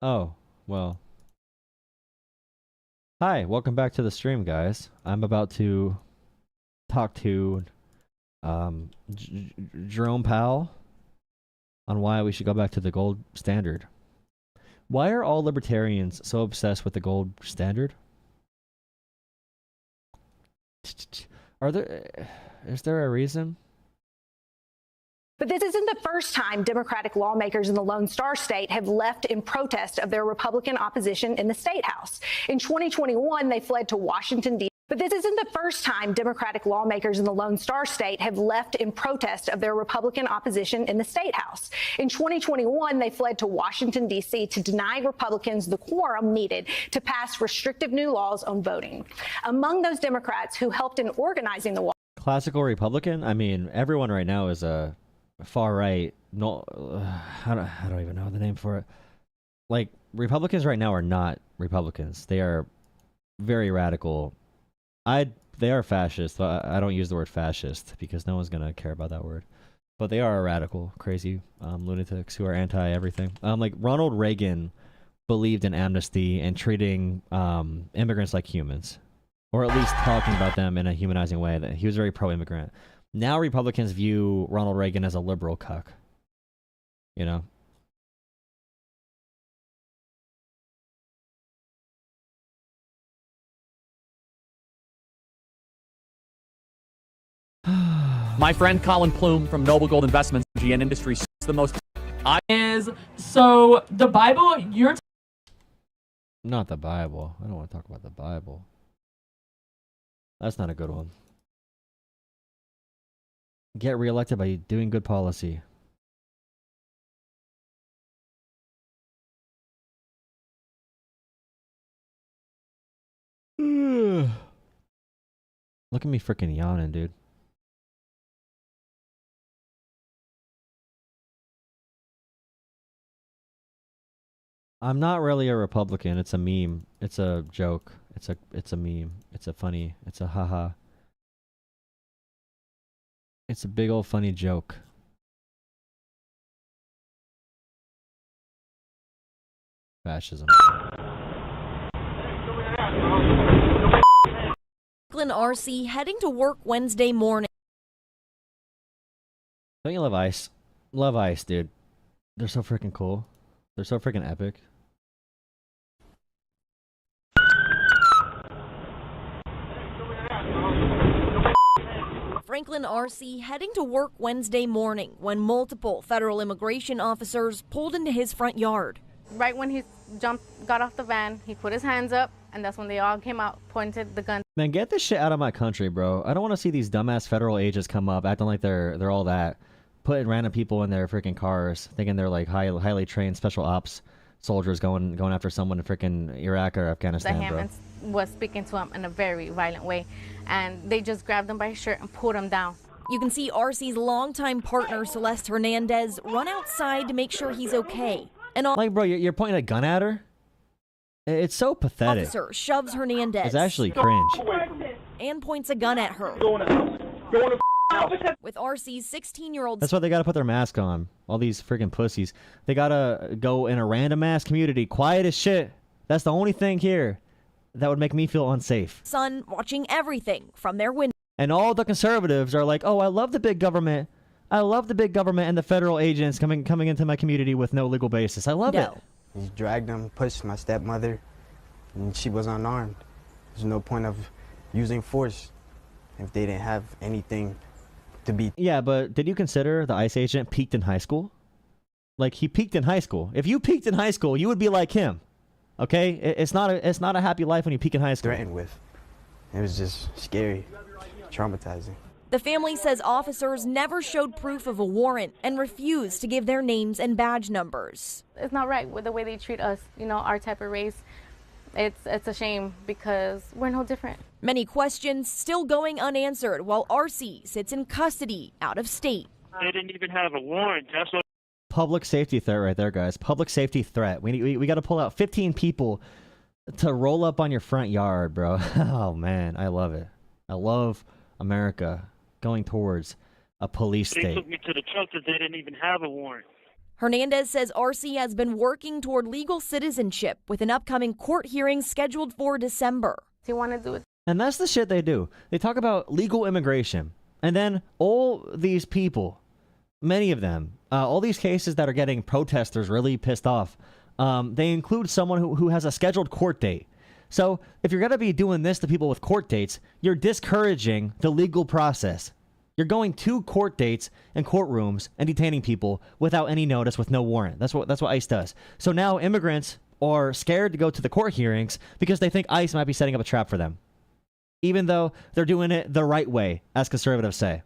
Oh, well. Hi, welcome back to the stream, guys. I'm about to talk to Jerome Powell on why we should go back to the gold standard. Why are all libertarians so obsessed with the gold standard? Is there a reason? But this isn't the first time Democratic lawmakers in the Lone Star State have left in protest of their Republican opposition in the State House. In 2021, they fled to Washington, D.C. But this isn't the first time Democratic lawmakers in the Lone Star State have left in protest of their Republican opposition in the State House. In 2021, they fled to Washington, D.C. to deny Republicans the quorum needed to pass restrictive new laws on voting. Among those Democrats who helped in organizing the classical Republican? I mean, everyone right now is a far right. No, I don't even know the name for it. Like, Republicans right now are not Republicans. They are very radical. They are fascist. But I don't use the word fascist because no one's gonna care about that word. But they are radical, crazy lunatics who are anti everything. Like Ronald Reagan believed in amnesty and treating immigrants like humans, or at least talking about them in a humanizing way. That he was very pro-immigrant. Now Republicans view Ronald Reagan as a liberal cuck. You know? My friend Colin Plume from Noble Gold Investments, GN Industries, the most so the Bible, you're not the Bible. I don't want to talk about the Bible. That's not a good one. Get reelected by doing good policy. Look at me freaking yawning, dude. I'm not really a Republican. It's a meme. It's a joke. It's a meme. It's a funny. It's a haha. It's a big old funny joke. Fascism. Franklin RC heading to work Wednesday morning. Don't you love Ice? Love Ice, dude. They're so freaking cool. They're so freaking epic. Franklin RC heading to work Wednesday morning when multiple federal immigration officers pulled into his front yard. Right when he got off the van, he put his hands up, and that's when they all came out, pointed the gun. Man, get this shit out of my country, bro. I don't want to see these dumbass federal agents come up acting like they're all that, putting random people in their freaking cars, thinking they're like highly trained special ops soldiers going after someone in freaking Iraq or Afghanistan, bro. The Hammond was speaking to him in a very violent way, and they just grabbed him by his shirt and pulled him down. You can see RC's longtime partner, Celeste Hernandez, run outside to make sure he's okay. And like, bro, you're pointing a gun at her? It's so pathetic. Officer shoves Hernandez. It's actually cringe. And points a gun at her. With RC's 16-year-old... That's why they gotta put their mask on. All these freaking pussies. They gotta go in a random ass community, quiet as shit. That's the only thing here that would make me feel unsafe. Son watching everything from their window. And all the conservatives are like, oh, I love the big government. I love the big government and the federal agents coming into my community with no legal basis. I love it. He dragged him, pushed my stepmother, and she was unarmed. There's no point of using force if they didn't have anything to be. Yeah, but did you consider the ICE agent peaked in high school? Like, he peaked in high school. If you peaked in high school, you would be like him. Okay? It's not a happy life when you peak in high school. Threatened with. It was just scary, traumatizing. The family says officers never showed proof of a warrant and refused to give their names and badge numbers. It's not right with the way they treat us, you know, our type of race. It's a shame because we're no different. Many questions still going unanswered while RC sits in custody out of state. They didn't even have a warrant. That's what. Public safety threat right there, guys. Public safety threat. We got to pull out 15 people to roll up on your front yard, bro. Oh, man. I love it. I love America going towards a police They state. took me to the truck because they didn't even have a warrant. Hernandez says RC has been working toward legal citizenship with an upcoming court hearing scheduled for December. Do you want to do it? And that's the shit they do. They talk about legal immigration. And then all these people, many of them, all these cases that are getting protesters really pissed off, they include someone who has a scheduled court date. So if you're going to be doing this to people with court dates, you're discouraging the legal process. You're going to court dates and courtrooms and detaining people without any notice, with no warrant. That's what ICE does. So now immigrants are scared to go to the court hearings because they think ICE might be setting up a trap for them, even though they're doing it the right way, as conservatives say.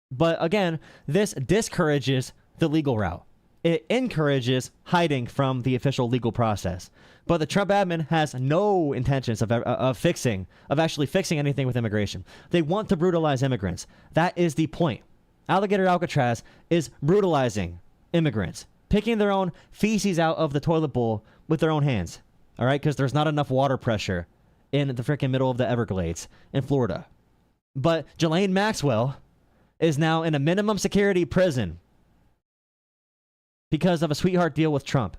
But again, this discourages the legal route. It encourages hiding from the official legal process. But the Trump admin has no intentions of actually fixing anything with immigration. They want to brutalize immigrants. That is the point. Alligator Alcatraz is brutalizing immigrants, picking their own feces out of the toilet bowl with their own hands. All right, because there's not enough water pressure in the freaking middle of the Everglades in Florida. But Ghislaine Maxwell is now in a minimum security prison because of a sweetheart deal with Trump.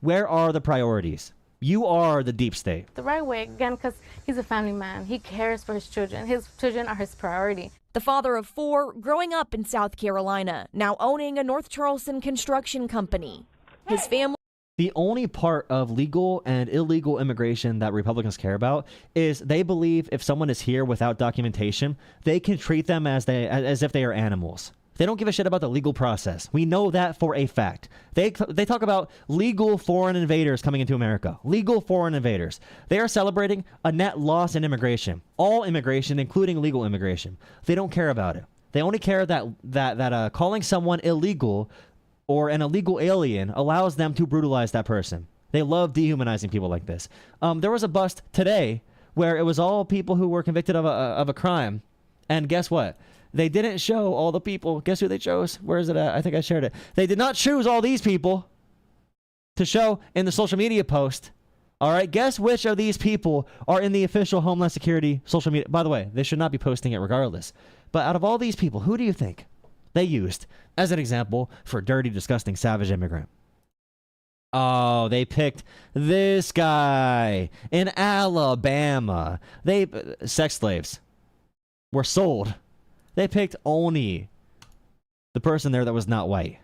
Where are the priorities? You are the deep state. The right way, again, because he's a family man. He cares for his children. His children are his priority. The father of 4, growing up in South Carolina, now owning a North Charleston construction company. His family. The only part of legal and illegal immigration that Republicans care about is they believe if someone is here without documentation, they can treat them as if they are animals. They don't give a shit about the legal process. We know that for a fact. They talk about legal foreign invaders coming into America. Legal foreign invaders. They are celebrating a net loss in immigration. All immigration, including legal immigration. They don't care about it. They only care that calling someone illegal or an illegal alien allows them to brutalize that person. They love dehumanizing people like this. There was a bust today where it was all people who were convicted of a crime. And guess what? They didn't show all the people. Guess who they chose? Where is it at? I think I shared it. They did not choose all these people to show in the social media post. All right, guess which of these people are in the official Homeland Security social media? By the way, they should not be posting it regardless. But out of all these people, who do you think they used as an example for dirty, disgusting, savage immigrant? Oh, they picked this guy in Alabama. Sex slaves were sold. They picked only the person there that was not white.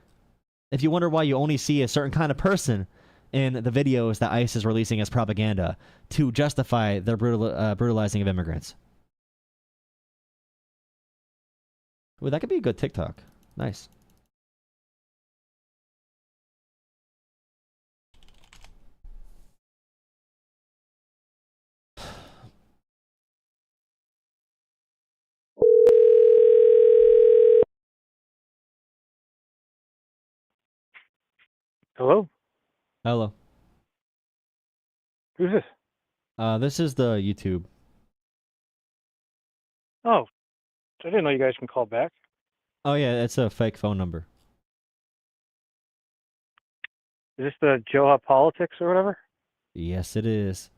If you wonder why you only see a certain kind of person in the videos that ICE is releasing as propaganda to justify their brutalizing of immigrants. Ooh, that could be a good TikTok. Nice. Hello? Hello. Who's this? This is the YouTube. Oh, I didn't know you guys can call back. Oh yeah, it's a fake phone number. Is this the Joe Hub Politics or whatever? Yes, it is.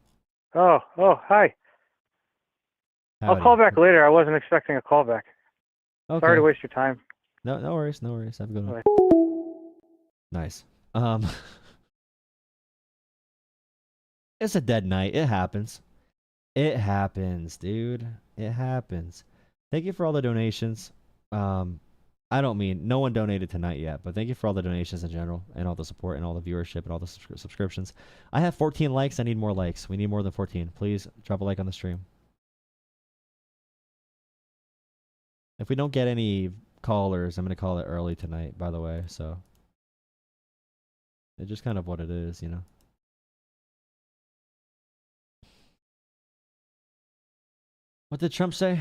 Oh, hi. Howdy. I'll call back later. I wasn't expecting a call back. Okay. Sorry to waste your time. No worries. No worries. Have a good one. Nice. It's a dead night. It happens. It happens, dude. It happens. Thank you for all the donations. I don't mean no one donated tonight yet, but thank you for all the donations in general and all the support and all the viewership and all the subscriptions. I have 14 likes. I need more likes. We need more than 14. Please drop a like on the stream. If we don't get any callers, I'm going to call it early tonight, by the way, so it's just kind of what it is, you know. What did Trump say?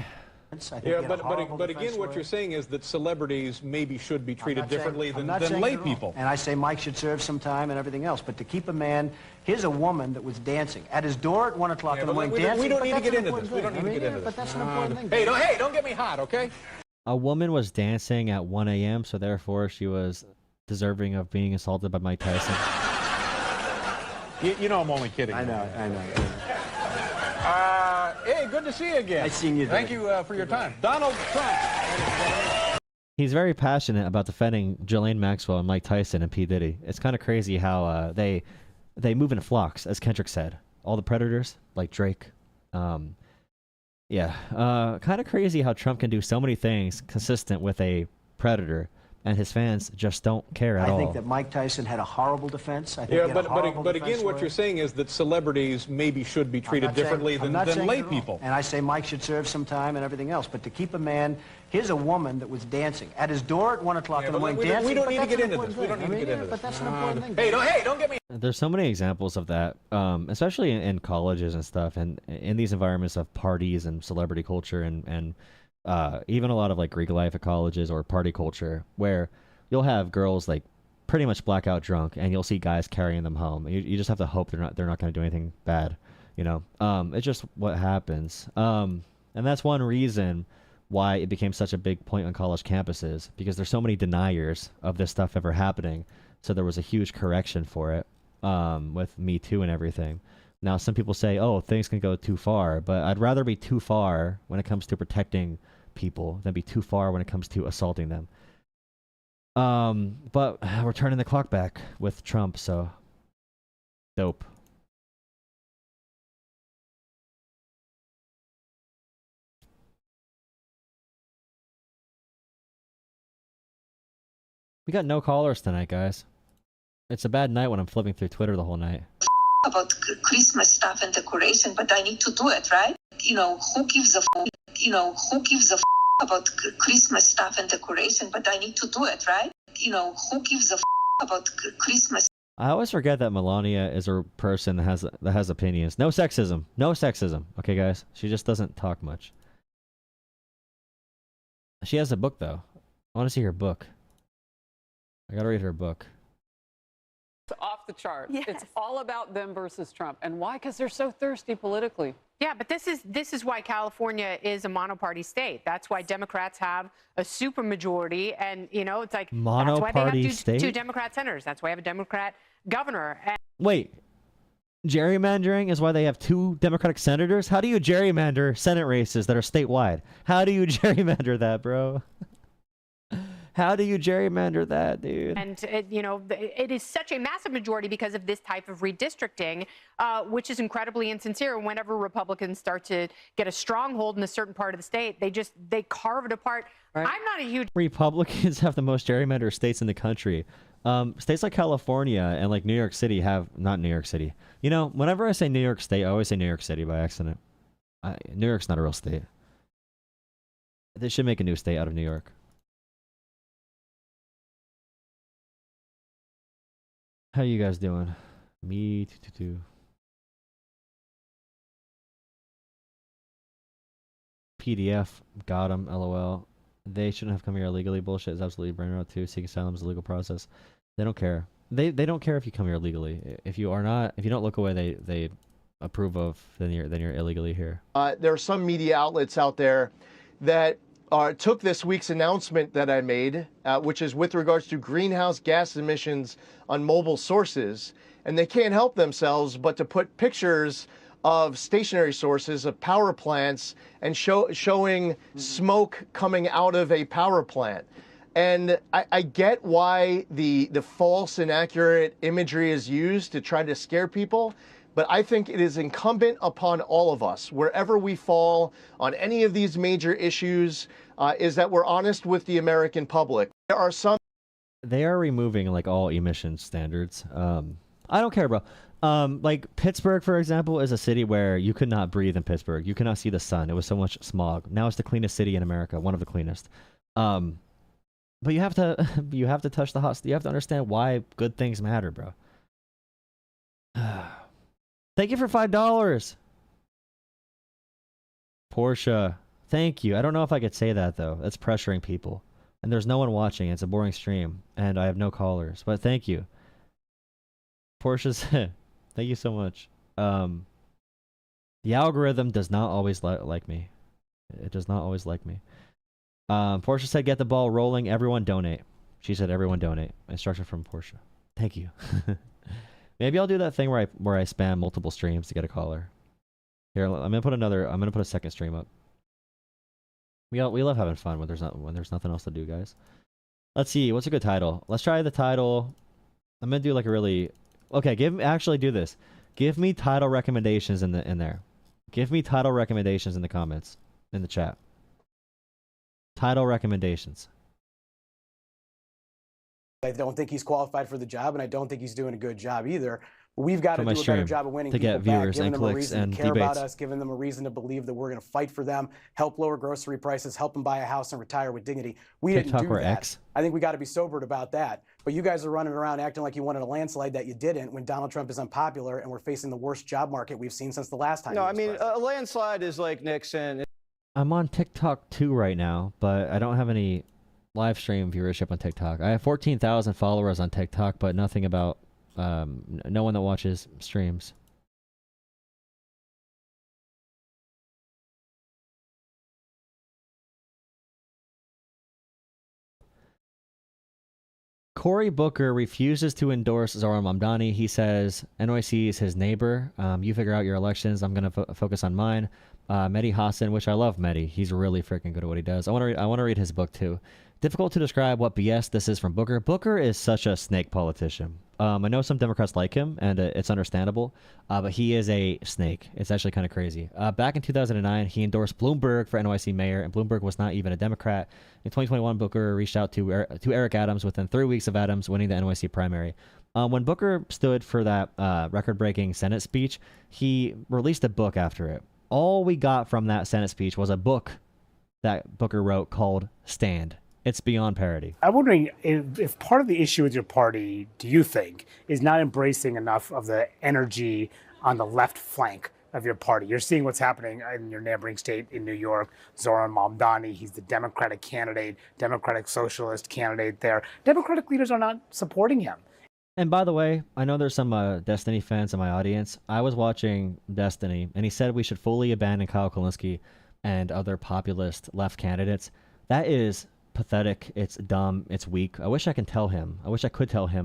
Yeah, but again, what you're saying is that celebrities maybe should be treated differently than lay people. And I say Mike should serve some time and everything else. But to keep a man, here's a woman that was dancing at his door at 1 o'clock in the morning. We don't need to get into this. We don't need to get into this. But that's an important thing. Hey, don't get me hot, okay? A woman was dancing at 1 a.m., so therefore she was deserving of being assaulted by Mike Tyson. You know I'm only kidding. I know. Hey, good to see you again. Nice seeing you. Thank you for your time. Donald Trump. He's very passionate about defending Ghislaine Maxwell and Mike Tyson and P. Diddy. It's kind of crazy how they move in flocks, as Kendrick said. All the predators, like Drake. Kind of crazy how Trump can do so many things consistent with a predator, and his fans just don't care at all. I think that Mike Tyson had a horrible defense. I think Yeah, he had a horrible but defense again, what lawyer. you're saying is that celebrities maybe should be treated differently than lay people. And I say Mike should serve some time and everything else. But to keep a man, here's a woman that was dancing at his door at 1 o'clock in the morning. We don't need to get into this. We don't need to get into this. But that's an important thing. Hey, don't get me. There's so many examples of that, especially in colleges and stuff, and in these environments of parties and celebrity culture, and even a lot of like Greek life at colleges or party culture, where you'll have girls like pretty much blackout drunk, and you'll see guys carrying them home. You just have to hope they're not going to do anything bad, you know. It's just what happens, and that's one reason why it became such a big point on college campuses, because there's so many deniers of this stuff ever happening. So there was a huge correction for it, with Me Too and everything. Now some people say, oh, things can go too far, but I'd rather be too far when it comes to protecting people than be too far when it comes to assaulting them. But we're turning the clock back with Trump, so dope. We got no callers tonight, guys. It's a bad night when I'm flipping through Twitter the whole night. About Christmas stuff and decoration, but I need to do it, right? You know, who gives a about Christmas stuff and decoration, but I need to do it, right? You know, who gives a about Christmas? I always forget that Melania is a person that has opinions. No sexism. No sexism. Okay, guys? She just doesn't talk much. She has a book, though. I want to see her book. I gotta read her book. Off the chart. Yes. It's all about them versus Trump. And why? Because they're so thirsty politically. Yeah, but this is why California is a monoparty state. That's why Democrats have a supermajority, and you know, it's like that's why they have two Democrat senators. That's why they have a Democrat governor. And wait, gerrymandering is why they have 2 Democratic senators? How do you gerrymander Senate races that are statewide? How do you gerrymander that, bro? How do you gerrymander that, dude? And, you know, it is such a massive majority because of this type of redistricting, which is incredibly insincere. Whenever Republicans start to get a stronghold in a certain part of the state, they carve it apart. Right. I'm not a huge... Republicans have the most gerrymandered states in the country. States like California and like New York City have... Not New York City. You know, whenever I say New York State, I always say New York City by accident. New York's not a real state. They should make a new state out of New York. How you guys doing? Me too. PDF got him. LOL. They shouldn't have come here illegally. Bullshit is absolutely brain rot too. Seeking asylum is a legal process. They don't care. They don't care if you come here illegally. If you don't look away, they approve of. Then you're illegally here. There are some media outlets out there that took this week's announcement that I made, which is with regards to greenhouse gas emissions on mobile sources, and they can't help themselves but to put pictures of stationary sources of power plants and showing smoke coming out of a power plant. And I get why the false, inaccurate imagery is used to try to scare people. But I think it is incumbent upon all of us, wherever we fall on any of these major issues, is that we're honest with the American public. There are some... They are removing like all emission standards. I don't care, bro. Like Pittsburgh, for example, is a city where you could not breathe in Pittsburgh. You could not see the sun. It was so much smog. Now it's the cleanest city in America, one of the cleanest. But you have to touch the hot. You have to understand why good things matter, bro. Thank you for $5. Portia, Thank you. I don't know if I could say that though. That's pressuring people. And there's no one watching. It's a boring stream. And I have no callers. But thank you. Portia's thank you so much. The algorithm does not always like me. It does not always like me. Portia said get the ball rolling. Everyone donate. She said everyone donate. Instruction from Portia. Thank you. Maybe I'll do that thing where I spam multiple streams to get a caller. Here, I'm gonna put a second stream up. We love having fun when there's nothing else to do, guys. Let's see, what's a good title? Let's try the title. I'm gonna do like a really actually do this. Give me title recommendations in there. Give me title recommendations in the comments in the chat. Title recommendations. I don't think he's qualified for the job, and I don't think he's doing a good job either. We've got to do a better job of winning to people get viewers back, giving and them a clicks reason and to care debates. about us, giving them a reason to believe that we're going to fight for them, help lower grocery prices, help them buy a house and retire with dignity. We TikTok didn't do or that. X. I think we got to be sobered about that. But you guys are running around acting like you wanted a landslide that you didn't when Donald Trump is unpopular and we're facing the worst job market we've seen since the last time. No, I mean, a landslide is like Nixon. I'm on TikTok too right now, but I don't have any live stream viewership on TikTok. I have 14,000 followers on TikTok, but nothing about no one that watches streams. Cory Booker refuses to endorse Zoran Mamdani. He says NYC is his neighbor. You figure out your elections. I'm going to focus on mine. Mehdi Hassan, which I love Mehdi. He's really freaking good at what he does. I want to read his book too. Difficult to describe what BS this is from Booker. Booker is such a snake politician. I know some Democrats like him, and it's understandable, but he is a snake. It's actually kind of crazy. Back in 2009, he endorsed Bloomberg for NYC mayor, and Bloomberg was not even a Democrat. In 2021, Booker reached out to Eric Adams within 3 weeks of Adams winning the NYC primary. When Booker stood for that record-breaking Senate speech, he released a book after it. All we got from that Senate speech was a book that Booker wrote called Stand. It's beyond parody. I'm wondering if part of the issue with your party, do you think, is not embracing enough of the energy on the left flank of your party? You're seeing what's happening in your neighboring state in New York. Zoran Mamdani, he's the Democratic candidate, Democratic Socialist candidate there. Democratic leaders are not supporting him. And by the way, I know there's some Destiny fans in my audience. I was watching Destiny, and he said we should fully abandon Kyle Kulinski and other populist left candidates. That is pathetic. It's dumb. It's weak. I wish I could tell him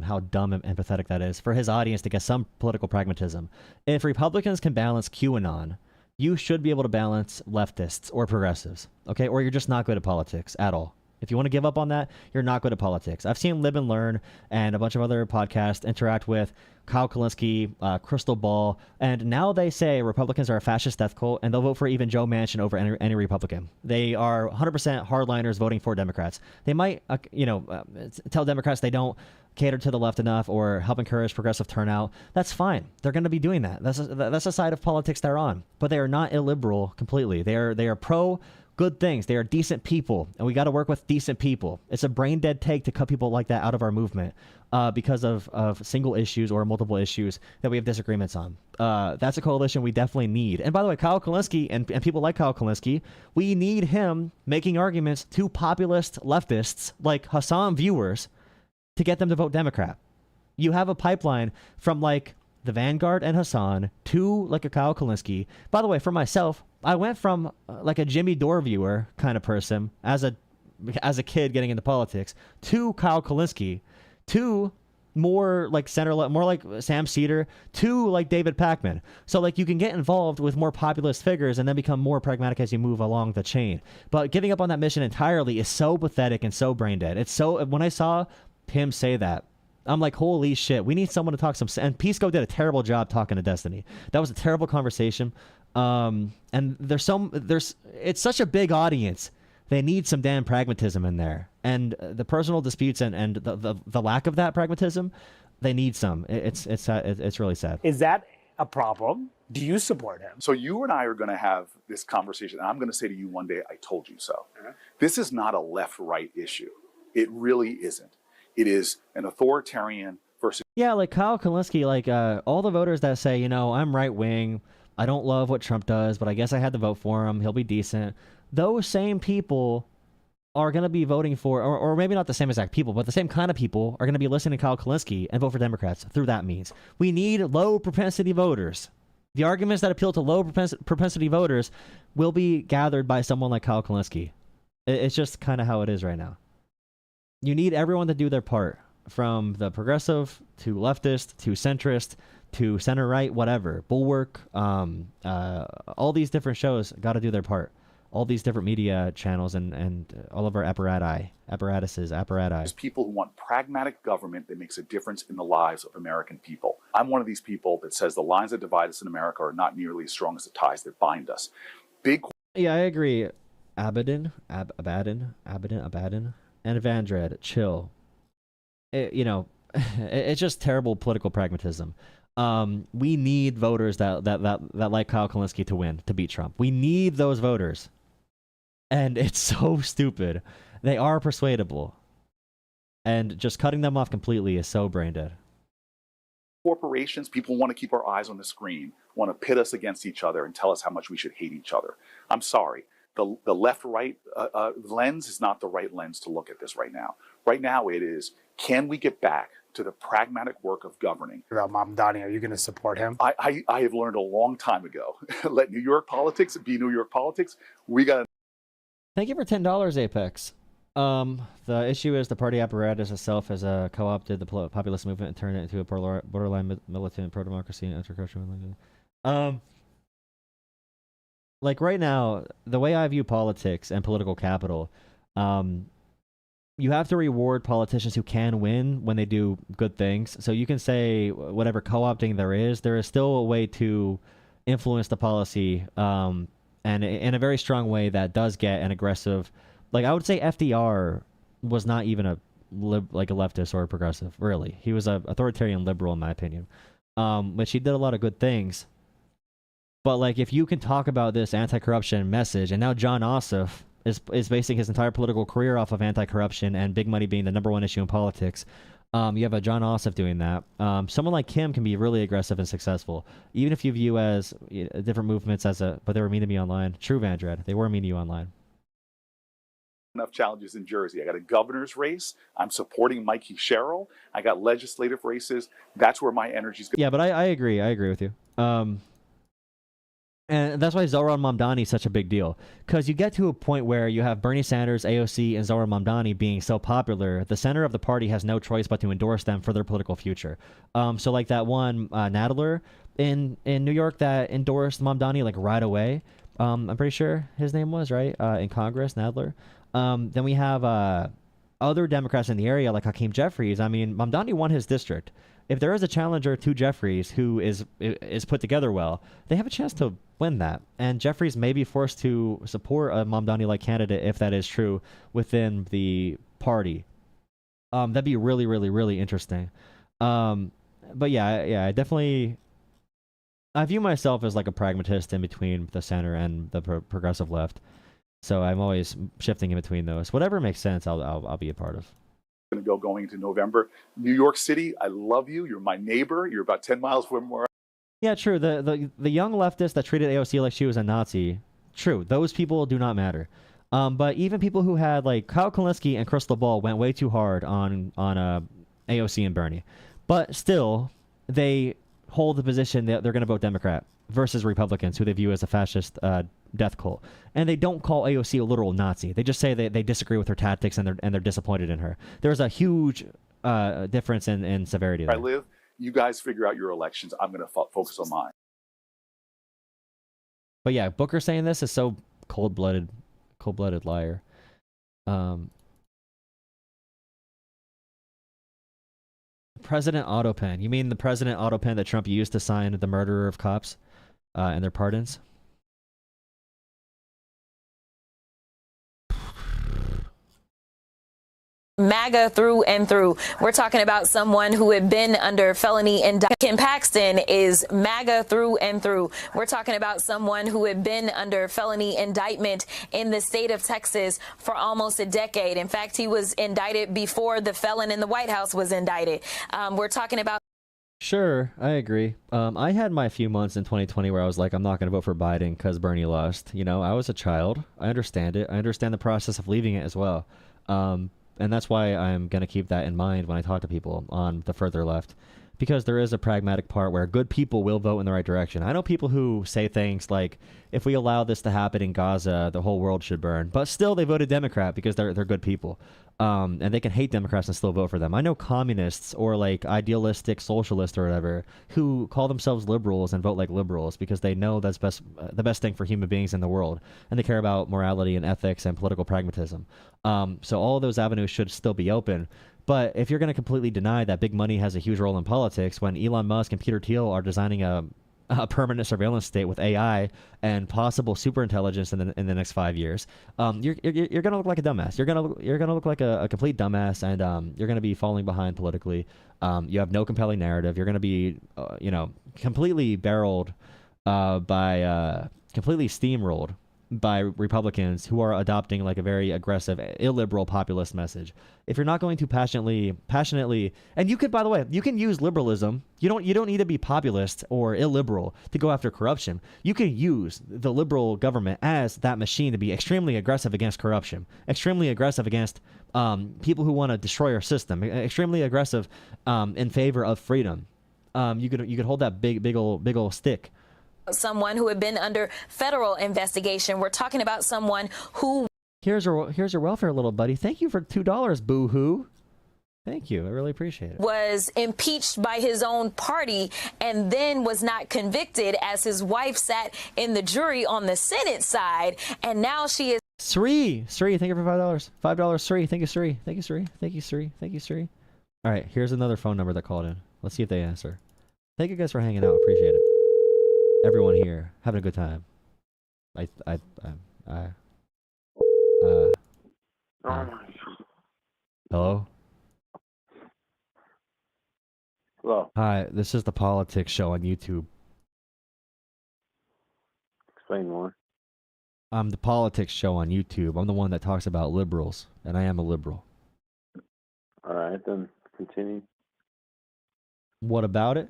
how dumb and pathetic that is for his audience to get some political pragmatism. If Republicans can balance QAnon, you should be able to balance leftists or progressives, okay? Or you're just not good at politics at all. If you want to give up on that, you're not good at politics. I've seen Live and Learn and a bunch of other podcasts interact with Kyle Kulinski, Crystal Ball, and now they say Republicans are a fascist death cult, and they'll vote for even Joe Manchin over any Republican. They are 100% hardliners voting for Democrats. They might, tell Democrats they don't cater to the left enough or help encourage progressive turnout. That's fine. They're going to be doing that. That's a side of politics they're on. But they are not illiberal completely. They are pro good things. They are decent people, and we got to work with decent people. It's a brain dead take to cut people like that out of our movement because of single issues or multiple issues that we have disagreements on. That's a coalition we definitely need. And by the way, Kyle Kulinski and people like Kyle Kulinski, we need him making arguments to populist leftists like Hassan viewers to get them to vote Democrat. You have a pipeline from like the Vanguard and Hassan to like a Kyle Kulinski. By the way, for myself, I went from like a Jimmy Dore viewer kind of person as a kid getting into politics to Kyle Kulinski, to more like more like Sam Cedar, to like David Pakman. So like you can get involved with more populist figures and then become more pragmatic as you move along the chain. But giving up on that mission entirely is so pathetic and so brain dead. It's so, when I saw him say that, I'm like, holy shit, we need someone to talk some. And Pisco did a terrible job talking to Destiny. That was a terrible conversation. And it's such a big audience. They need some damn pragmatism in there. And the personal disputes and the lack of that pragmatism, they need some. It's really sad. Is that a problem? Do you support him? So you and I are going to have this conversation, and I'm going to say to you one day, I told you so. This is not a left-right issue. It really isn't. It is an authoritarian versus... Yeah, like Kyle Kulinski, like all the voters that say, I'm right-wing, I don't love what Trump does, but I guess I had to vote for him. He'll be decent. Those same people are going to be voting for, or maybe not the same exact people, but the same kind of people are going to be listening to Kyle Kalinske and vote for Democrats through that means. We need low propensity voters. The arguments that appeal to low propensity voters will be gathered by someone like Kyle Kalinske. It's just kind of how it is right now. You need everyone to do their part, from the progressive to leftist to centrist to center right, whatever. Bulwark, all these different shows got to do their part. All these different media channels and all of our apparatuses. There's people who want pragmatic government that makes a difference in the lives of American people. I'm one of these people that says the lines that divide us in America are not nearly as strong as the ties that bind us. Yeah, I agree. Abaddon, and Evandred, chill. It's just terrible political pragmatism. We need voters that like Kyle Kalinske to win, to beat Trump. We need those voters. And it's so stupid. They are persuadable. And just cutting them off completely is so brain dead. Corporations, people want to keep our eyes on the screen, want to pit us against each other and tell us how much we should hate each other. I'm sorry. The left-right lens is not the right lens to look at this right now. Right now it is, can we get back to the pragmatic work of governing? About Mamdani, are you going to support him? I have learned a long time ago. Let New York politics be New York politics. We got to... Thank you for $10, Apex. The issue is the party apparatus itself has co-opted the populist movement and turned it into a borderline militant pro-democracy and anti-corruption. Like right now, the way I view politics and political capital, you have to reward politicians who can win when they do good things. So you can say whatever co-opting there is still a way to influence the policy, and in a very strong way that does get an aggressive. Like I would say FDR was not even a leftist or a progressive, really. He was an authoritarian liberal in my opinion, which he did a lot of good things. But like if you can talk about this anti-corruption message, and now John Ossoff is basing his entire political career off of anti-corruption and big money being the number one issue in politics. You have a John Ossoff doing that. Someone like him can be really aggressive and successful, even if you view as different movements but they were mean to me online. True, Vandred, they were mean to you online. Enough challenges in Jersey. I got a governor's race. I'm supporting Mikey Sherrill. I got legislative races. That's where my energy's going. Yeah, but I agree. I agree with you. And that's why Zohran Mamdani is such a big deal. Because you get to a point where you have Bernie Sanders, AOC, and Zohran Mamdani being so popular, the center of the party has no choice but to endorse them for their political future. So like that one Nadler in New York that endorsed Mamdani like right away. I'm pretty sure his name was, right? In Congress, Nadler. Then we have other Democrats in the area like Hakeem Jeffries. I mean, Mamdani won his district. If there is a challenger to Jeffries who is put together well, they have a chance to win that. And Jeffries may be forced to support a Mamdani-like candidate if that is true within the party. That'd be really, really, really interesting. But yeah, I view myself as like a pragmatist in between the center and the progressive left. So I'm always shifting in between those. Whatever makes sense, I'll be a part of. Going into November. New York City, I love you. You're my neighbor. You're about 10 miles from where. Yeah, true. The young leftists that treated AOC like she was a Nazi, true. Those people do not matter. But even people who had like Kyle Kalinske and Crystal Ball went way too hard on AOC and Bernie. But still, they hold the position that they're going to vote Democrat versus Republicans, who they view as a fascist death cult. And they don't call AOC a literal Nazi. They just say they disagree with her tactics and they're disappointed in her. There's a huge difference in severity there. I live. You guys figure out your elections. I'm going to focus on mine. But yeah, Booker saying this is so cold-blooded liar. President Autopen. You mean the President Autopen that Trump used to sign the murderer of cops and their pardons? MAGA through and through. We're talking about someone who had been under felony indictment. Kim Paxton is MAGA through and through. We're talking about someone who had been under felony indictment in the state of Texas for almost a decade. In fact, he was indicted before the felon in the White House was indicted. We're talking about Sure, I agree. I had my few months in 2020 where I was like, I'm not going to vote for Biden because Bernie lost. You know, I was a child. I understand it. I understand the process of leaving it as well. And that's why I'm going to keep that in mind when I talk to people on the further left. Because there is a pragmatic part where good people will vote in the right direction. I know people who say things like, if we allow this to happen in Gaza, the whole world should burn. But still, they voted Democrat because they're good people. And they can hate Democrats and still vote for them. I know communists or like idealistic socialists or whatever who call themselves liberals and vote like liberals because they know that's the best thing for human beings in the world, and they care about morality and ethics and political pragmatism. So all of those avenues should still be open. But if you're going to completely deny that big money has a huge role in politics, when Elon Musk and Peter Thiel are designing a permanent surveillance state with AI and possible superintelligence in the next 5 years, you're gonna look like a dumbass. You're gonna look like a complete dumbass, and you're gonna be falling behind politically. You have no compelling narrative. You're gonna be completely barreled completely steamrolled by Republicans who are adopting like a very aggressive, illiberal, populist message. If you're not going to passionately, and you could, by the way, you can use liberalism. You don't need to be populist or illiberal to go after corruption. You can use the liberal government as that machine to be extremely aggressive against corruption, extremely aggressive against people who want to destroy our system, extremely aggressive in favor of freedom. You could hold that big old stick. Someone who had been under federal investigation. We're talking about someone who... Here's your welfare, little buddy. Thank you for $2, boo-hoo. Thank you. I really appreciate it. Was impeached by his own party and then was not convicted as his wife sat in the jury on the Senate side, and now she is... Sri, thank you for $5. $5, Sri. Thank you, Sri. Thank you, Sri. Thank you, Sri. Thank you, Sri. All right, here's another phone number that called in. Let's see if they answer. Thank you guys for hanging out. Appreciate it. Everyone here having a good time. Hello? Hello. Hi, this is the politics show on YouTube. Explain more. I'm the politics show on YouTube. I'm the one that talks about liberals, and I am a liberal. All right, then continue. What about it?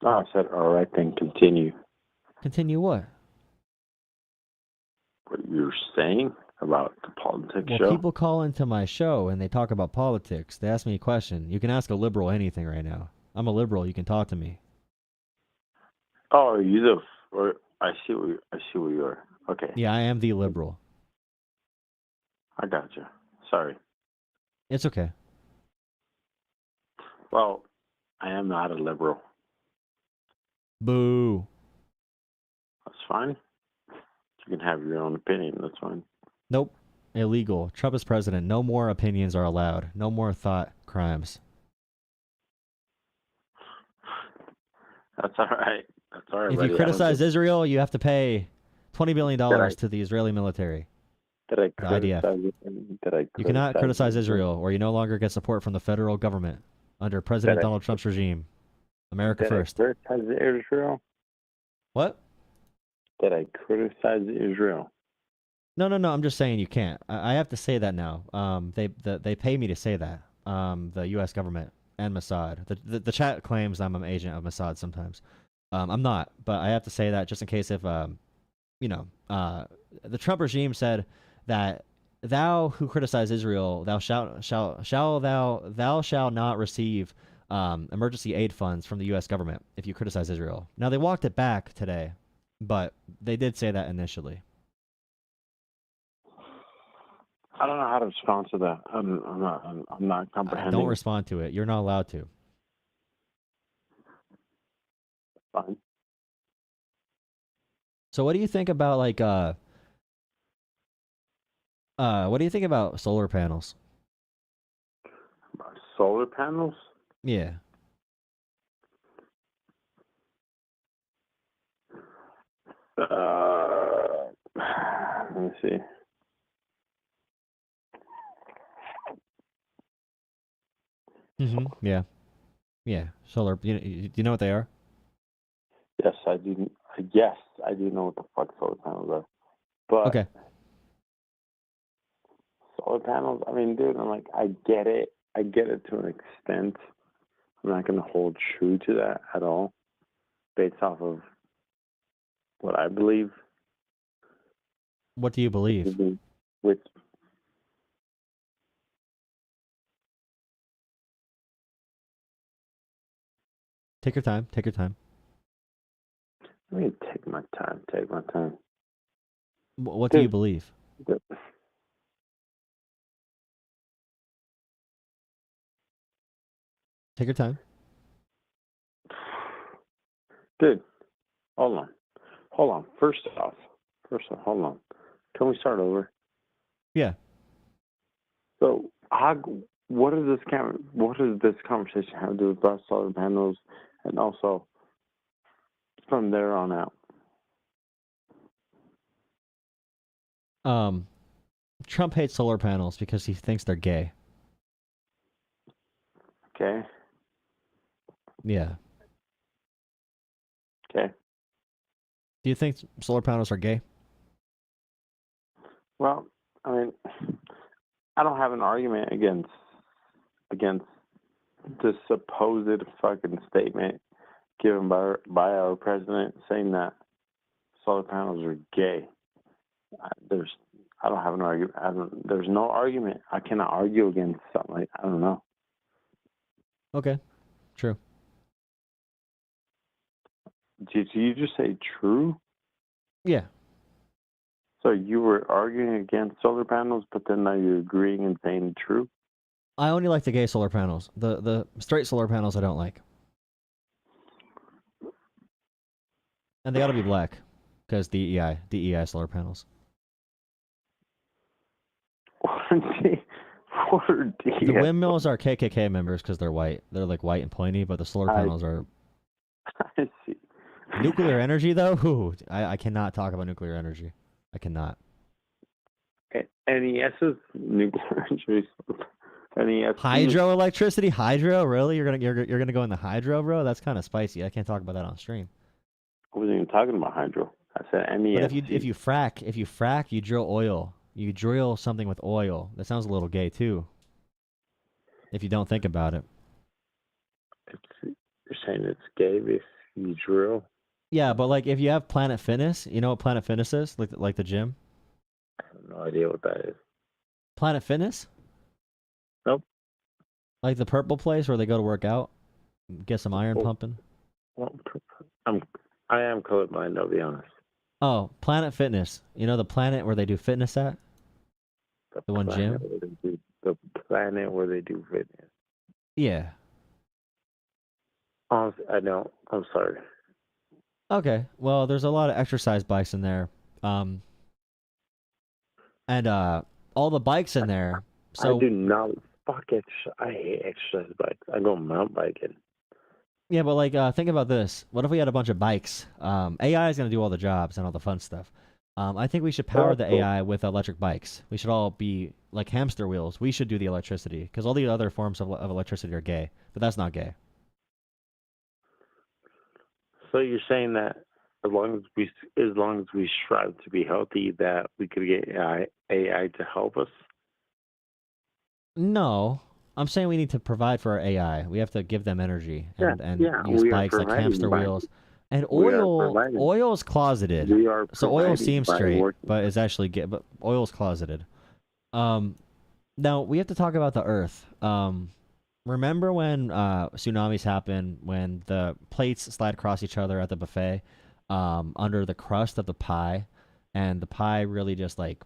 Oh, I said, all right, then continue. Continue what? What you're saying about the politics Well, show? people call into my show and they talk about politics. They ask me a question. You can ask a liberal anything right now. I'm a liberal. You can talk to me. Oh, are you the... Or I see where you are. Okay. Yeah, I am the liberal. I gotcha. Sorry. It's okay. Well, I am not a liberal. Boo. That's fine. You can have your own opinion. That's fine. Nope. Illegal. Trump is president. No more opinions are allowed. No more thought crimes. That's all right. That's all right, If buddy. you criticize Israel, you have to pay $20 billion to the Israeli military. Did I The IDF. criticize? You cannot criticize Israel, or you no longer get support from the federal government under President Donald Trump's regime. America first. Did I criticize Israel? What? Did I criticize Israel? No. I'm just saying you can't. I have to say that now. They pay me to say that. The U.S. government and Mossad. The chat claims I'm an agent of Mossad sometimes. I'm not, but I have to say that just in case if the Trump regime said that thou who criticize Israel, thou shall not receive emergency aid funds from the U.S. government if you criticize Israel. Now they walked it back today, but they did say that initially. I don't know how to respond to that. I'm not comprehending. Don't respond to it. You're not allowed to. Fine. So what do you think about what do you think about solar panels? Solar panels? Yeah. Let me see. Yeah. Yeah. Solar. Do you know what they are? Yes, I do. Yes, I do know what the fuck solar panels are. But okay. Solar panels. I mean, dude, I'm like, I get it. I get it to an extent. I'm not going to hold true to that at all, based off of what I believe. What do you believe? Which Take your time. Take your time. I mean, take my time. Take my time. What do you believe? Take your time. Dude, hold on. Hold on. First off, hold on. Can we start over? Yeah. So, what does this conversation have to do with bus solar panels, and also from there on out? Trump hates solar panels because he thinks they're gay. Okay. Yeah. Okay. Do you think solar panels are gay? Well, I mean, I don't have an argument against the supposed fucking statement given by our president saying that solar panels are gay. I don't have an argument. There's no argument. I cannot argue against something like, I don't know. Okay. True. Did you just say true? Yeah. So you were arguing against solar panels, but then now you're agreeing and saying true? I only like the gay solar panels. The straight solar panels I don't like. And they got to be black because DEI solar panels. The windmills are KKK members because they're white. They're like white and pointy, but the solar panels are. I see. Nuclear energy, though? Ooh, I cannot talk about nuclear energy. I cannot. NES's nuclear energy. NES. Hydroelectricity? Hydro? Really? You're gonna go in the hydro, bro? That's kind of spicy. I can't talk about that on stream. I wasn't even talking about hydro. I said NES. But if you frack, you drill oil. You drill something with oil. That sounds a little gay too. If you don't think about it. You're saying it's gay if you drill? Yeah, but like if you have Planet Fitness, you know what Planet Fitness is? Like the gym? I have no idea what that is. Planet Fitness? Nope. Like the purple place where they go to work out? Get some iron pumping? Well, I am colorblind, I'll be honest. Oh, Planet Fitness. You know the planet where they do fitness at? The one gym? The planet where they do fitness. Yeah. I don't. I'm sorry. Okay. Well, there's a lot of exercise bikes in there. And all the bikes in there. So I do not. Fuck it. I hate exercise bikes. I go mountain biking. Yeah, but like, think about this. What if we had a bunch of bikes? AI is going to do all the jobs and all the fun stuff. I think we should power the AI with electric bikes. We should all be like hamster wheels. We should do the electricity because all the other forms of electricity are gay, but that's not gay. So you're saying that as long as we strive to be healthy, that we could get AI to help us? No, I'm saying we need to provide for our AI. We have to give them energy and use bikes like hamster wheels. And oil's closeted. So oil seems straight, but it's actually gay. But oil's closeted. Now we have to talk about the Earth. Remember when tsunamis happen, when the plates slide across each other at the buffet, under the crust of the pie, and the pie really just like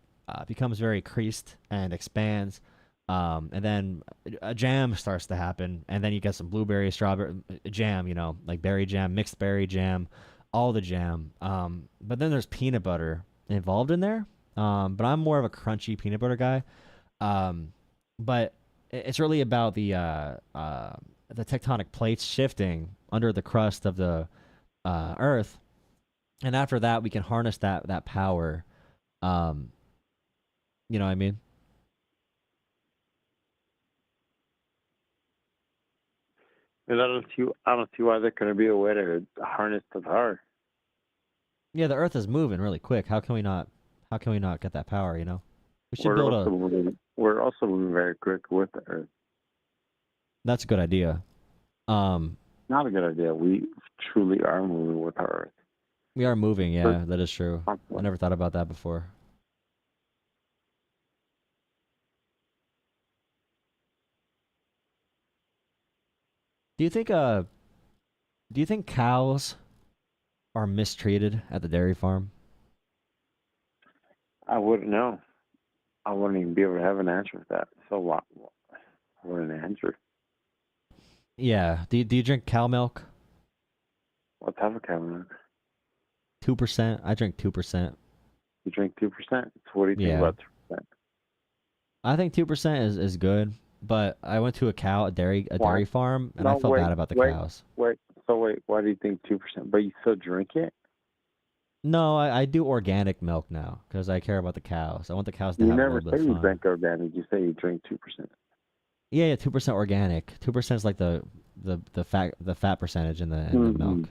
becomes very creased and expands. And then a jam starts to happen, and then you get some blueberry, strawberry jam, like berry jam, mixed berry jam, all the jam. But then there's peanut butter involved in there. But I'm more of a crunchy peanut butter guy. But it's really about the tectonic plates shifting under the crust of the Earth, and after that we can harness that power. You know what I mean? And I don't see why there couldn't be a way to harness the power. Yeah, the Earth is moving really quick. How can we not get that power? We should We're also moving very quick with the Earth. That's a good idea. Not a good idea. We truly are moving with our Earth. We are moving, yeah, that is true. I never thought about that before. Do you think cows are mistreated at the dairy farm? I wouldn't know. I wouldn't even be able to have an answer for that. So what? I wouldn't answer. Yeah. Do you drink cow milk? What type of cow milk? 2%. I drink 2%. You drink 2%? So what do you think about 2%? I think 2% is good, but I went to a dairy farm, and I felt bad about the cows. So why do you think 2%? But you still drink it? No, I do organic milk now because I care about the cows. I want the cows to have a little bit of fun. You never say you drink organic. You say you drink 2%. Yeah, 2% organic. 2% is like the fat percentage in the milk.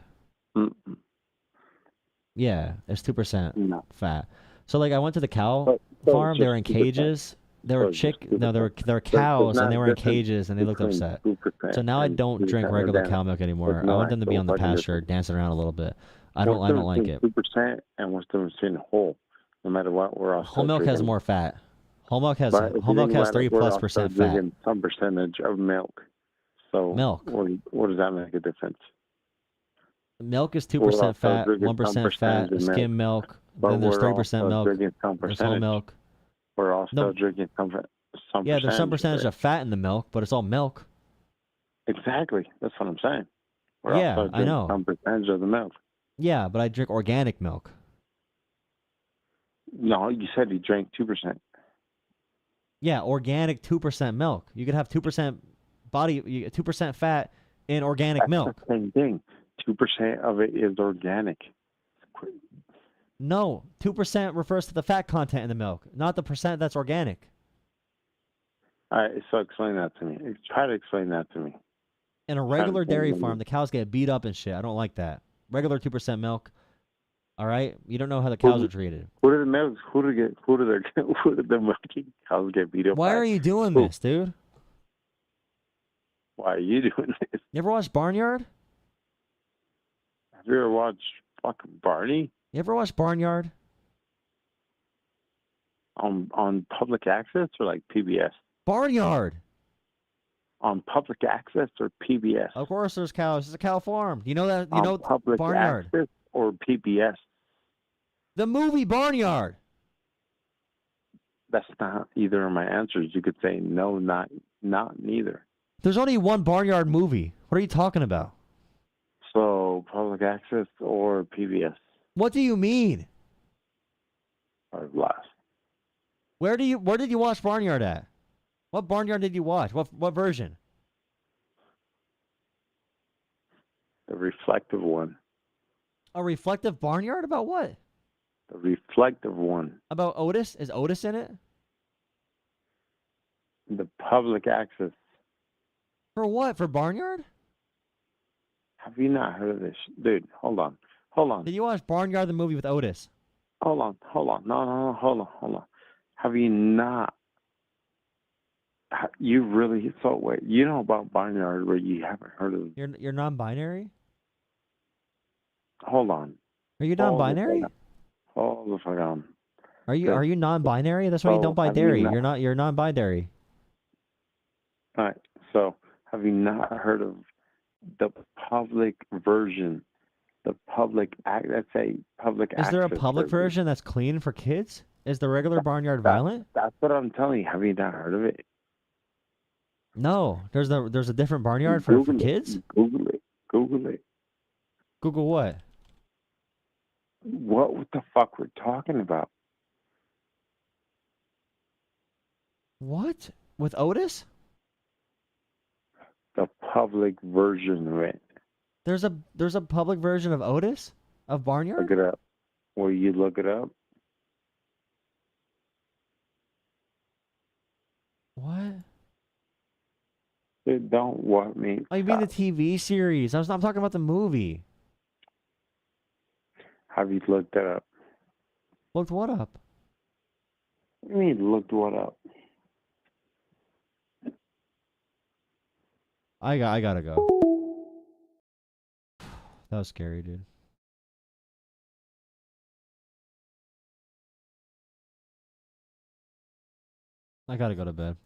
Mm-mm. Yeah, it's 2% fat. So like I went to the cow farm. They were in cages. There were cows, and they were in cages, and they looked upset. So now I don't drink regular cow milk anymore. I want them to be on the pasture, dancing around a little bit. I don't like it. 2% and we're still in whole. No matter what, we're all whole milk has more fat. Whole milk has 3+% fat. Some percentage of milk. So milk. What does that make a difference? Milk is 2% fat, 1% fat, skim milk. Then there's 3% milk. There's whole milk. We're all still drinking some yeah, there's some percentage of fat in the milk, but it's all milk. Exactly. That's what I'm saying. We're yeah, also I know. Some percentage of the milk. Yeah, but I drink organic milk. No, you said you drank 2%. Yeah, organic 2% milk. You could have 2% 2% fat in organic milk. That's the same thing. 2% of it is organic. No, 2% refers to the fat content in the milk, not the percent that's organic. All right, so explain that to me. Try to explain that to me. In a regular dairy farm, the cows get beat up and shit. I don't like that. Regular 2% milk. All right, you don't know how the cows are treated. Who do the milking cows get beat up? Why are you doing this, dude? Why are you doing this? You ever watched Barnyard? Have you ever watched fucking Barney? You ever watched Barnyard? On public access or like PBS? Barnyard. On public access or PBS? Of course, there's cows. It's a cow farm. You know that? You know public Barnyard access or PBS? The movie Barnyard. That's not either of my answers. You could say no, not neither. There's only one Barnyard movie. What are you talking about? So public access or PBS? What do you mean? Or last. Where did you watch Barnyard at? What Barnyard did you watch? What version? The reflective one. A reflective Barnyard about what? The reflective one. About Otis? Is Otis in it? The public access. For what? For Barnyard? Have you not heard of this? Dude, hold on. Did you watch Barnyard the movie with Otis? Hold on. No, hold on. Have you not? You really, so wait, you know about Barnyard where you haven't heard of? You're non-binary? Hold on. Are you non-binary? Hold the fuck on. Are you non-binary? That's why you don't buy dairy. You're non-binary. All right. So, have you not heard of the public version? The public let's say public. Is there a public version that's clean for kids? Is the regular Barnyard violent? That's what I'm telling you. Have you not heard of it? No. There's a different Barnyard for kids? Google it. Google what? What the fuck we're talking about? What? With Otis? The public version of it. There's a public version of Otis? Of Barnyard? Look it up. Will you look it up? What? Dude, don't want me. Oh, you mean the TV series? I'm talking about the movie. Have you looked that up? Looked what up? What do you mean, looked what up? I gotta go. That was scary, dude. I gotta go to bed.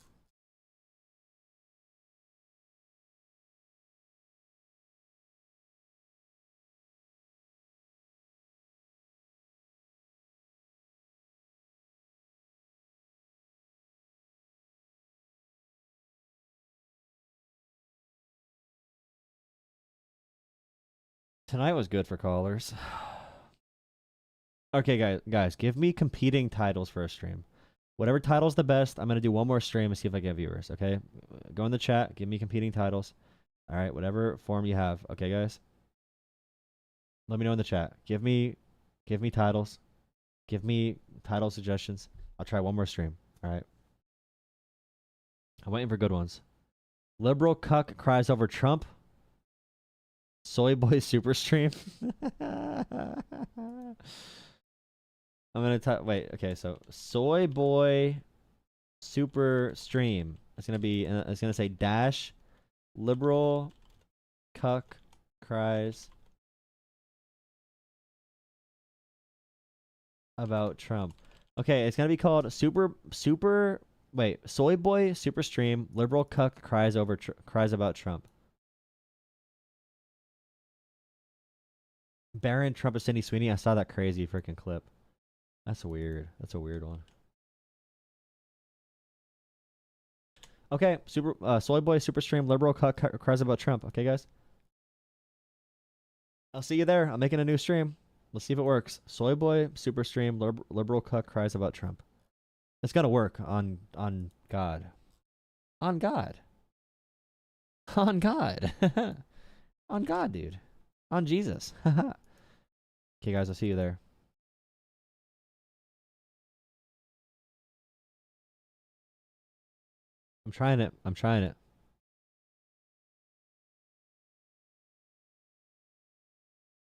Tonight was good for callers. Okay, guys, give me competing titles for a stream. Whatever title's the best, I'm gonna do one more stream and see if I get viewers. Okay, go in the chat. Give me competing titles. All right, whatever form you have. Okay, guys. Let me know in the chat. Give me titles. Give me title suggestions. I'll try one more stream. All right. I'm waiting for good ones. Liberal cuck cries over Trump. Soy boy super stream. I'm gonna type. Wait. Okay. So soy boy super stream. It's gonna be. It's gonna say dash liberal cuck cries about Trump. Okay. It's gonna be called super. Wait. Soy boy super stream. Liberal cuck cries about Trump. Barron Trump is Cindy Sweeney. I saw that crazy freaking clip. That's weird. That's a weird one. Okay, soy boy super stream liberal cries about Trump. Okay, guys. I'll see you there. I'm making a new stream. Let's see if it works. Soy boy super stream liberal cries about Trump. It's gonna work on God. On God. On God. On God, dude. On Jesus. Okay, guys, I'll see you there. I'm trying it.